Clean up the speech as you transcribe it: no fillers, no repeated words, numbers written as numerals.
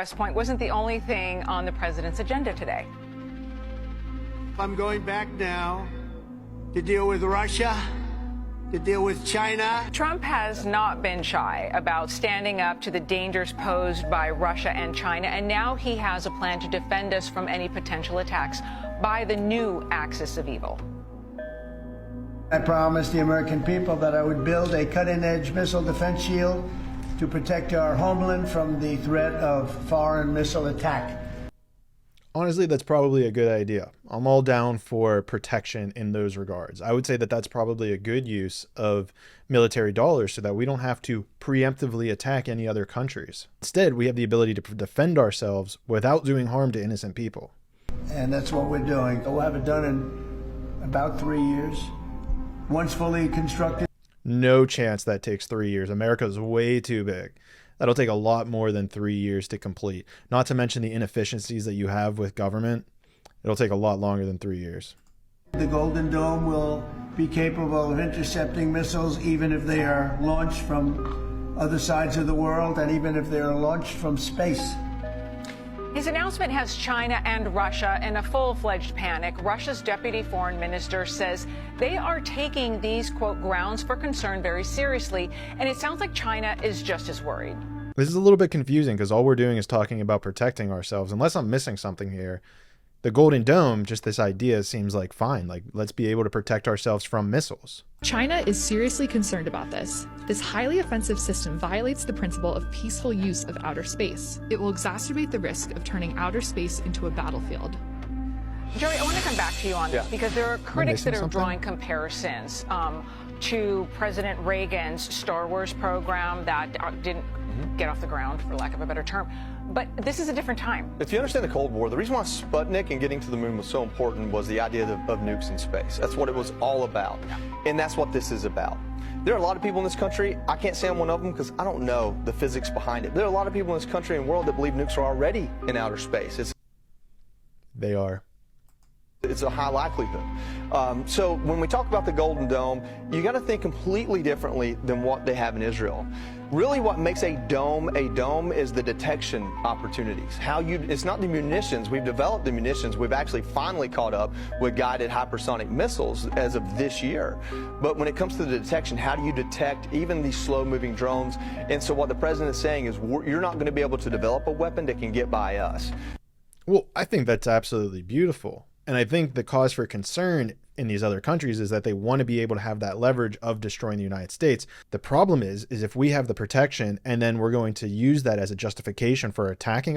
West Point wasn't the only thing on the president's agenda today. I'm going back now to deal with Russia, to deal with China. Trump has not been shy about standing up to the dangers posed by Russia and China, and now he has a plan to defend us from any potential attacks by the new axis of evil. I promised the American people that I would build a cutting-edge missile defense shield to protect our homeland from the threat of foreign missile attack. Honestly, that's probably a good idea. I'm all down for protection in those regards. I would say that that's probably a good use of military dollars so that we don't have to preemptively attack any other countries. Instead, we have the ability to defend ourselves without doing harm to innocent people. And that's what we're doing. We'll have it done in about 3 years. Once fully constructed. No chance that takes 3 years. America's way too big. That'll take a lot more than 3 years to complete. Not to mention the inefficiencies that you have with government. It'll take a lot longer than 3 years. The Golden Dome will be capable of intercepting missiles even if they are launched from other sides of the world and even if they are launched from space. His announcement has China and Russia in a full-fledged panic. Russia's deputy foreign minister says they are taking these, quote, grounds for concern very seriously, and it sounds like China is just as worried. This is a little bit confusing because all we're doing is talking about protecting ourselves. Unless I'm missing something here, the Golden Dome, just this idea seems like fine. Like, let's be able to protect ourselves from missiles. China is seriously concerned about this. This highly offensive system violates the principle of peaceful use of outer space. It will exacerbate the risk of turning outer space into a battlefield. Joey, I want to come back to you on this because there are critics that are drawing comparisons to President Reagan's Star Wars program that didn't get off the ground, for lack of a better term. But this is a different time. If you understand the Cold War, the reason why Sputnik and getting to the moon was so important was the idea of nukes in space. That's what it was all about. And that's what this is about. There are a lot of people in this country, I can't say I'm one of them because I don't know the physics behind it. There are a lot of people in this country and world that believe nukes are already in outer space. They are. It's a high likelihood. So when we talk about the Golden Dome, you got to think completely differently than what they have in Israel. Really what makes a dome is the detection opportunities. It's not the munitions. We've developed the munitions. We've actually finally caught up with guided hypersonic missiles as of this year. But when it comes to the detection, how do you detect even these slow-moving drones? And so what the president is saying is you're not going to be able to develop a weapon that can get by us. Well, I think that's absolutely beautiful. And I think the cause for concern in these other countries is that they want to be able to have that leverage of destroying the United States. The problem is if we have the protection and then we're going to use that as a justification for attacking